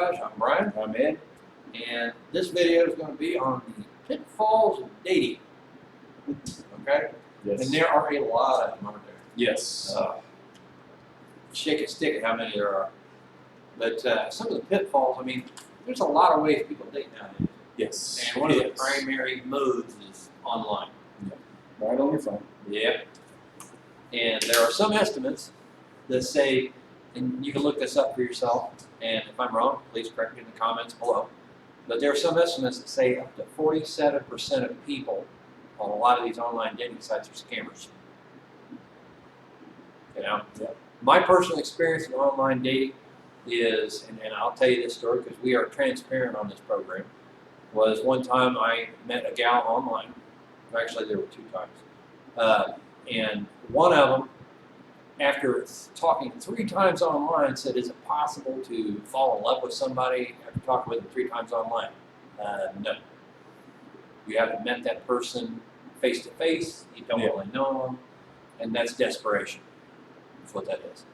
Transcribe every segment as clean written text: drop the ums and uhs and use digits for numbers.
Josh, I'm Brian. I'm Ed. And this video is going to be on the pitfalls of dating. Okay? Yes. And there are a lot of them, aren't there? Yes. Shake a stick at how many there are. But some of the pitfalls, I mean, there's a lot of ways people date nowadays. Yes. And one of the primary modes is online. Right on your phone. Yeah. And there are some estimates that say, and you can look this up for yourself, and if I'm wrong, please correct me in the comments below, but there are some estimates that say up to 47% of people on a lot of these online dating sites are scammers. You know? Yeah. My personal experience in online dating is, and I'll tell you this story because we are transparent on this program, was one time I met a gal online. Actually, there were 2 times. And one of them, after talking 3 times online, said, is it possible to fall in love with somebody after talking with them 3 times online? No. You haven't met that person face to face, you don't really know them, and that's desperation. That's what that is.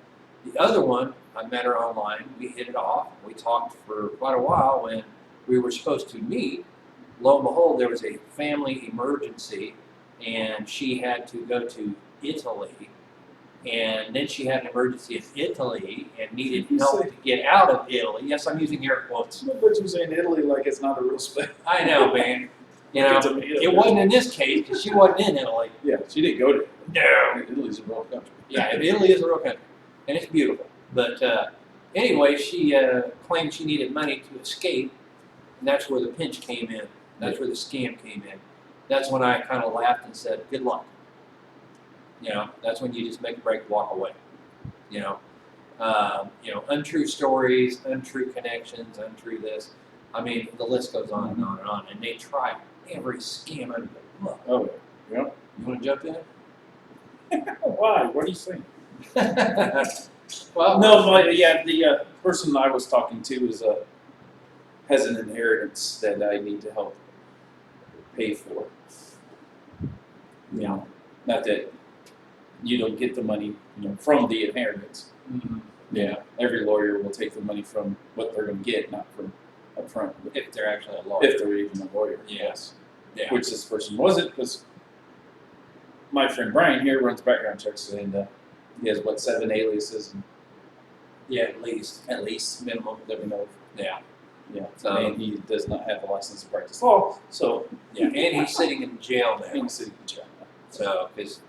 The other one, I met her online, we hit it off, we talked for quite a while. When we were supposed to meet, lo and behold, there was a family emergency, and she had to go to Italy. And then she had an emergency in Italy and needed help to get out of Italy. Yes, I'm using air quotes. But you're saying Italy like it's not a real space. I know, man. You know, it wasn't in this case because she wasn't in Italy. Yeah, she didn't go to Italy. No. Italy's a real country. Yeah, Italy is a real country, and it's beautiful. But anyway, she claimed she needed money to escape, and that's where the pinch came in. That's where the scam came in. That's when I kind of laughed and said, good luck. You know, that's when you just make a break, walk away. You know, untrue stories, untrue connections, untrue this. I mean, the list goes on and on and on. And they try every scam under the book. Oh, yeah. You want to jump in? Why? What are you saying? Well, No, the person I was talking to has an inheritance that I need to help pay for. You know, not that you don't get the money, from the inheritance. Mm-hmm. Yeah, every lawyer will take the money from what they're going to get, not from up front. If they're actually a lawyer. If they're even a lawyer. Yes. Yeah. Which this person wasn't, because my friend Brian here runs background checks, and he has, 7 aliases? And Yeah, at least minimum that we know of. Yeah. Yeah, So- and he does not have a license to practice law, so Yeah, and he's sitting in jail now. he's sitting in jail. So, because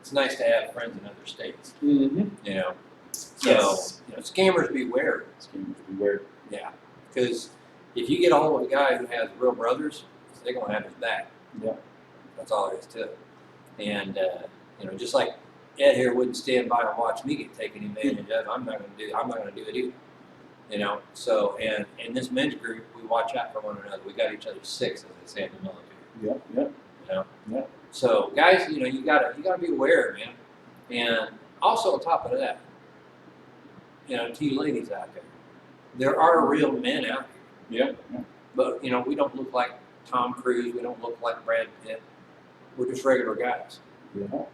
it's nice to have friends in other states, Mm-hmm. you know. So, Yes. scammers beware. Scammers beware. Yeah, because if you get a hold of a guy who has real brothers, they're gonna have his back. Yeah. That's all there is to it. And just like Ed here wouldn't stand by and watch me get taken advantage of, I'm not gonna do it either. You know. So, and in this men's group, we watch out for one another. We got each other's 6, as they say in the military. Yep. You know. Yeah. So, guys, you gotta be aware, man. And also on top of that, to you ladies out there are real men out here. Yeah. But we don't look like Tom Cruise. We don't look like Brad Pitt. We're just regular guys. Yeah.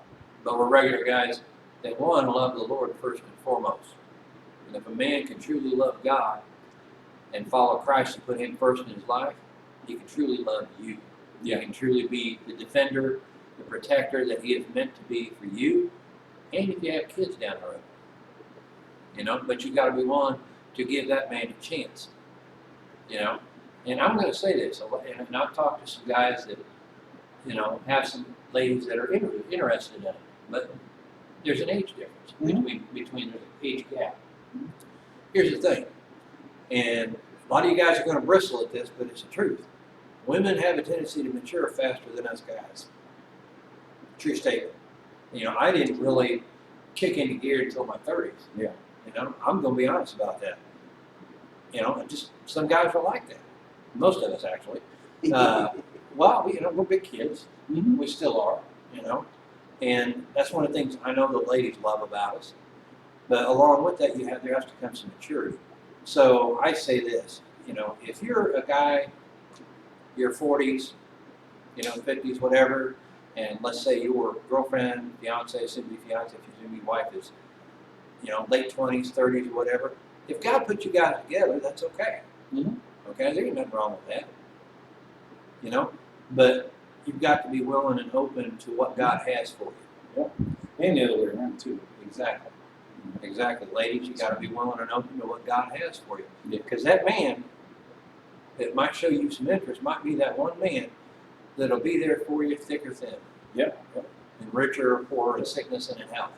But we're regular guys that love the Lord first and foremost. And if a man can truly love God and follow Christ and put Him first in his life, he can truly love you. He can truly be the defender, the protector that He is meant to be for you, and if you have kids down the road. But you got to be willing to give that man a chance. And I'm going to say this, and I've talked to some guys that, have some ladies that are interested in it, but there's an age difference between the age gap. Here's the thing, and a lot of you guys are going to bristle at this, but it's the truth. Women have a tendency to mature faster than us guys. True statement. I didn't really kick into gear until my 30s. Yeah. I'm going to be honest about that. Just some guys are like that. Most of us, actually. Well, we're big kids. Mm-hmm. We still are, and that's one of the things I know the ladies love about us. But along with that, there has to come some maturity. So I say this, if you're a guy, your 40s, 50s, whatever, and let's say your girlfriend, fiance, soon-to-be fiance, if you're soon-to-be wife is, late 20s, 30s, or whatever, if God put you guys together, that's okay. Mhm. Okay, there ain't nothing wrong with that. You know, but you've got to be willing and open to what God has for you. And the other way around too. Exactly. Exactly. Ladies, you got to be willing and open to what God has for you. Yeah. Because that man that might show you some interest might be that one man that'll be there for you thick or thin. Yeah. In richer or poorer, in sickness and in health.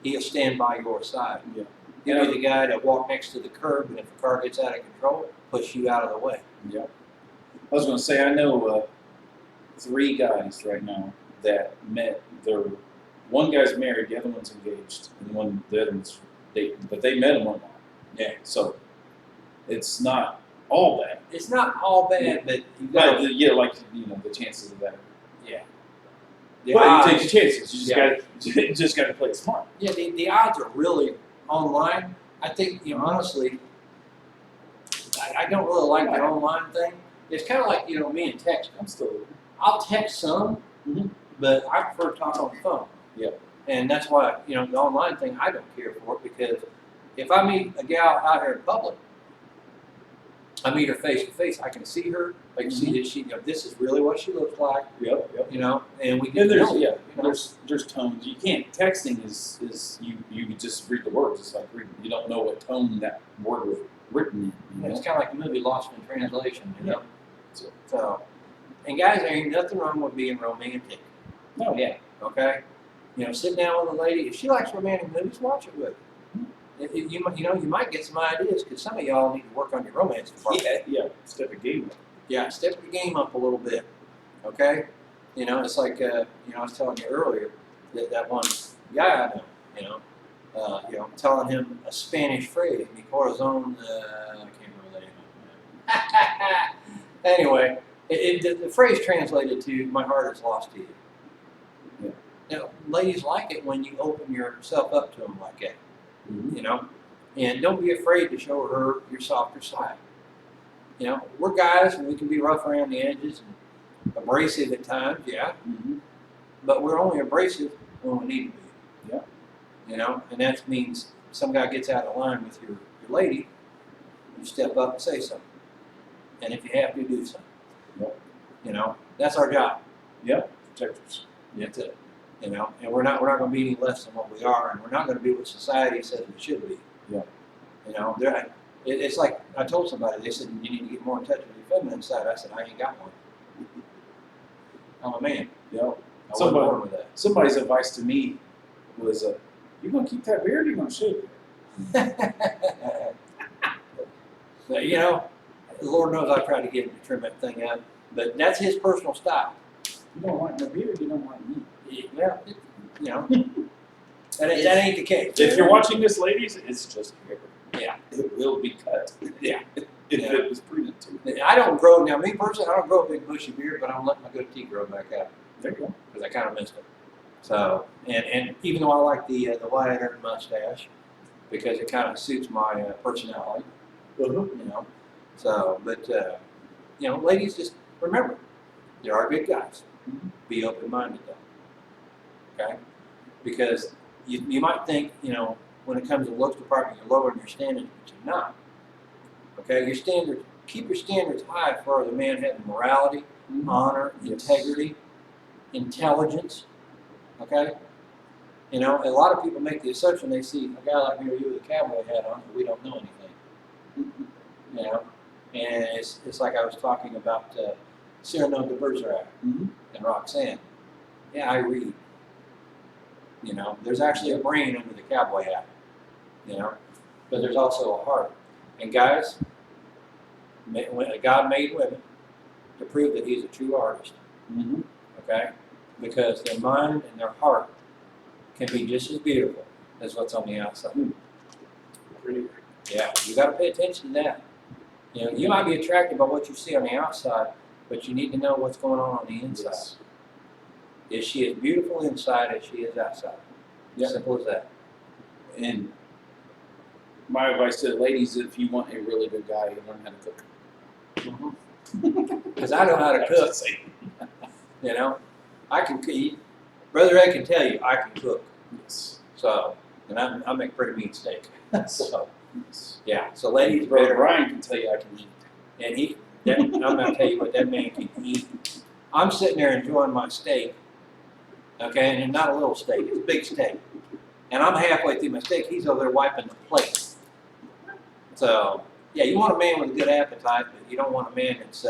He'll stand by your side. Yeah. He'll be the guy that walk next to the curb, and if the car gets out of control, push you out of the way. Yeah. I was going to say, I know 3 guys right now that met their. One guy's married, the other one's engaged, and the other one's dating. But they met him online. Yeah. So it's not all bad. It's not all bad, but you got But yeah, like the chances of that. yeah. But The you odds, take your chances. You just Yeah. got just got to play it smart. yeah, the odds are really online. I think honestly, I don't really like the online thing. It's kind of like me and text. I'm still. I'll text some, Mhm. but I prefer to talk on the phone. Yeah. And that's why, the online thing, I don't care for it because if I meet a gal out here in public, I meet her face to face, I can see her, I can see that she, this is really what she looks like, Yep. and we get And to there's know, there's tones. You can't texting is you just read the words. It's like reading. You don't know what tone that word was written in. It's kind of like the movie Lost in Translation, Yeah. So, and guys, there ain't nothing wrong with being romantic, Oh yeah. okay? Sit down with a lady. If she likes romantic movies, watch it with her. You might get some ideas because some of y'all need to work on your romance department. Yeah. Step a game. Yeah, step your game up a little bit, okay? It's like I was telling you earlier that one guy I know, telling him a Spanish phrase, mi corazón, I can't remember that name. Anyway, the phrase translated to "my heart is lost to you." Yeah. Now, ladies like it when you open yourself up to them like that. Mm-hmm. And don't be afraid to show her your softer side. We're guys and we can be rough around the edges and abrasive at times, yeah, Mm-hmm. but we're only abrasive when we need to be. Yeah. And that means some guy gets out of line with your lady, you step up and say something. And if you have to, do something. Yep. That's our job. Yep. Protectors. That's it. And we're not going to be any less than what we are, and we're not going to be what society says we should be. Yeah. It's like I told somebody. They said you need to get more in touch with your feminine side. I said I ain't got one. I'm a man. Yep. I wasn't born with that. Somebody's advice to me was, "You gonna keep that beard? Or you gonna shave it?" But, the Lord knows I tried to get him to trim that thing out, but that's his personal style. You don't like my beard. You don't like me. Yeah, that ain't the case. If you're watching this, ladies, it's just hair. Yeah. It will be cut. Yeah. If Yeah. it was prudent to. I don't grow now. Me personally, I don't grow a big bushy beard, but I'm letting my goatee grow back out There you go. because I kind of missed it. So, and even though I like the Wyatt mustache because it kind of suits my personality, So, but ladies, just remember, there are good guys. Be open-minded though. Okay, because you might think when it comes to looks department you're lowering your standards, but you're not. Okay, keep your standards high for the man having morality, honor, Yes. integrity, intelligence. Okay, a lot of people make the assumption they see a guy like me or you with a cowboy hat on, and we don't know anything. And it's like I was talking about Cyrano de Bergerac Mm-hmm. and Roxanne. Yeah, I read. There's actually a brain under the cowboy hat. But there's also a heart. And guys, God made women to prove that He's a true artist. Mm-hmm. Okay, because their mind and their heart can be just as beautiful as what's on the outside. Pretty. Yeah, you got to pay attention to that. You might be attracted by what you see on the outside, but you need to know what's going on the inside. Yes. Is she as beautiful inside as she is outside? Yeah. Simple as that. And my advice to the ladies: if you want a really good guy, you learn how to cook. Because I know how to cook. I can eat. Brother Ed can tell you I can cook. Yes. So, and I make pretty mean steak. So, Yes. yeah. So ladies, Brother better. Brian can tell you I can eat. And I'm gonna tell you what, that man can eat. I'm sitting there enjoying my steak, okay, and not a little steak, it's a big steak. And I'm halfway through my steak, he's over there wiping the plate. So, yeah, you want a man with a good appetite, but you don't want a man that's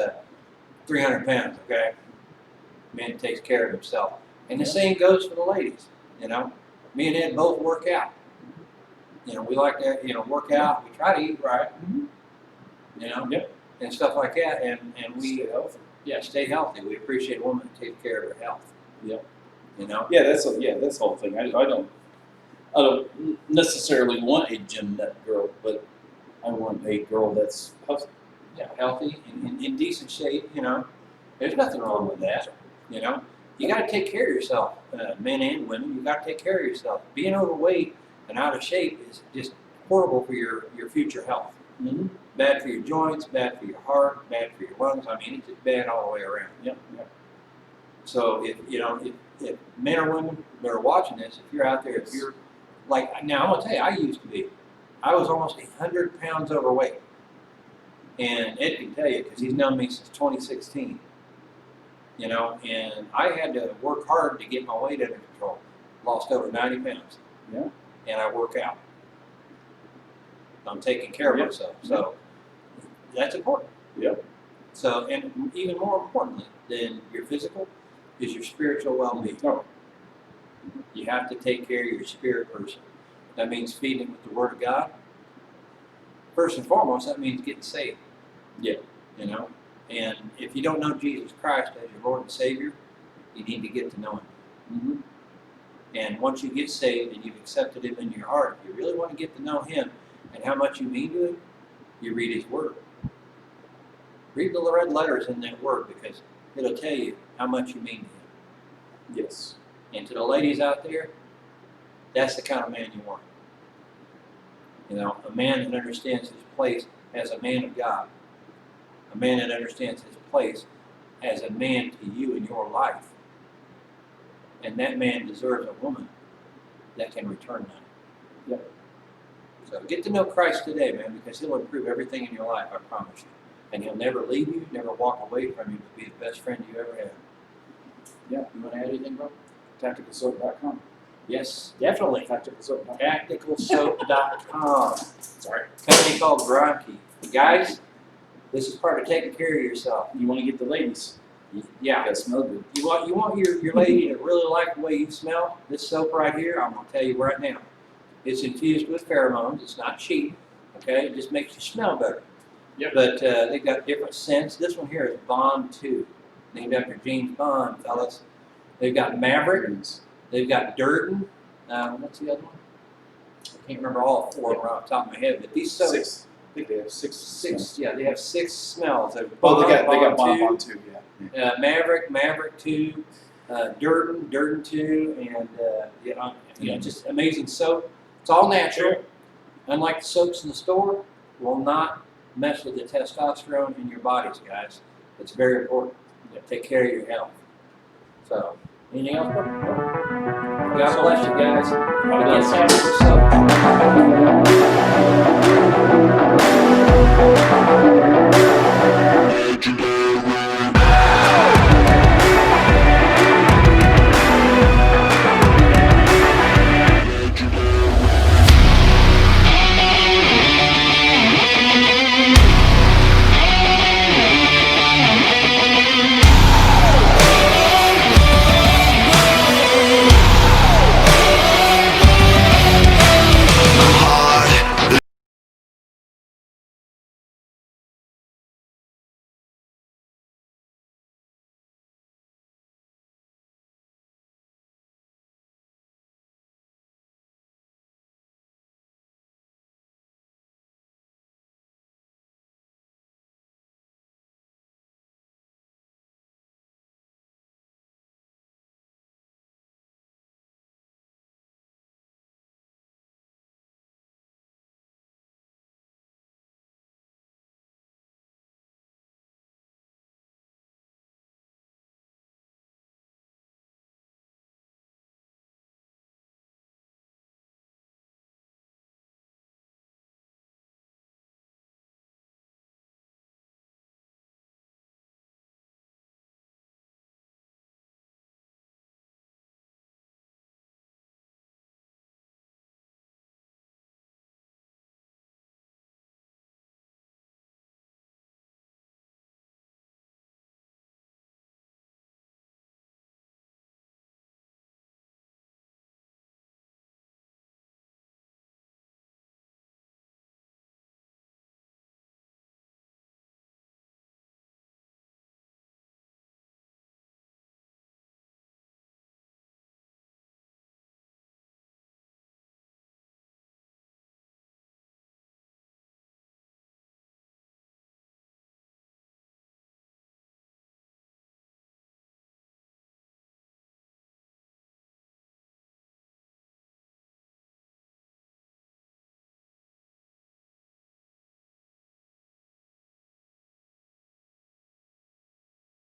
300 pounds, okay? A man that takes care of himself. And the same goes for the ladies, you know? Me and Ed both work out. You know, we like to, work out. We try to eat right, you know, Yep. and stuff like that. And we, Stay healthy. stay healthy. We appreciate a woman that takes care of her health. Yep. You know? Yeah, that's the whole thing. I don't necessarily want a gym nut girl, but I want a girl that's healthy. Yeah, healthy and in decent shape, you know. There's nothing wrong with that, you know. You got to take care of yourself, men and women. You got to take care of yourself. Being overweight and out of shape is just horrible for your future health. Mm-hmm. Bad for your joints, bad for your heart, bad for your lungs. I mean, it's just bad all the way around. Yep. Yep. So if men or women that are watching this, if you're out there, if you're like, now I'm gonna tell you, I used to be. I was almost 100 pounds overweight, and Ed can tell you because he's known me since 2016. You know, and I had to work hard to get my weight under control. Lost over 90 pounds. Yeah. And I work out. I'm taking care of Yep. myself. So that's important. Yep. So, and even more importantly than your physical is your spiritual well-being. Oh. You have to take care of your spirit person. That means feeding it with the Word of God. First and foremost, that means getting saved. Yeah. You know? And if you don't know Jesus Christ as your Lord and Savior, you need to get to know Him. Mm-hmm. And once you get saved and you've accepted Him in your heart, if you really want to get to know Him and how much you mean to Him, you read His Word. Read the red letters in that Word because it'll tell you how much you mean to Him. Yes. And to the ladies out there, that's the kind of man you want. You know, a man that understands his place as a man of God. A man that understands his place as a man to you in your life. And that man deserves a woman that can return that. Yep. So get to know Christ today, man, because He'll improve everything in your life, I promise you. And He'll never leave you, never walk away from you to be the best friend you ever had. Yeah. You want to add anything, bro? TacticalSoap.com. Yes, definitely. TacticalSoap.com. TacticalSoap.com. Sorry. Company called Gronke. Guys, this is part of taking care of yourself. You want to get the ladies Yeah. that smell good. You want your lady to really like the way you smell? This soap right here, I'm going to tell you right now. It's infused with pheromones. It's not cheap. Okay? It just makes you smell better. Yep. But they've got different scents. This one here is Bond 2. Named after James Bond, fellas. They've got Maverick. They've got Durden. What's the other one? I can't remember all four right off the top of my head, but these soaps. Six. I think they have six. Six. Yeah, they have 6 smells. They Oh, they got Bond Bon 2, too. Yeah. Maverick 2, Durden 2, and just amazing soap. It's all natural. Unlike the soaps in the store, will not mess with the testosterone in your bodies, guys. It's very important. Take care of your health. So, anything else? Bro? God bless you guys. Have a good soap.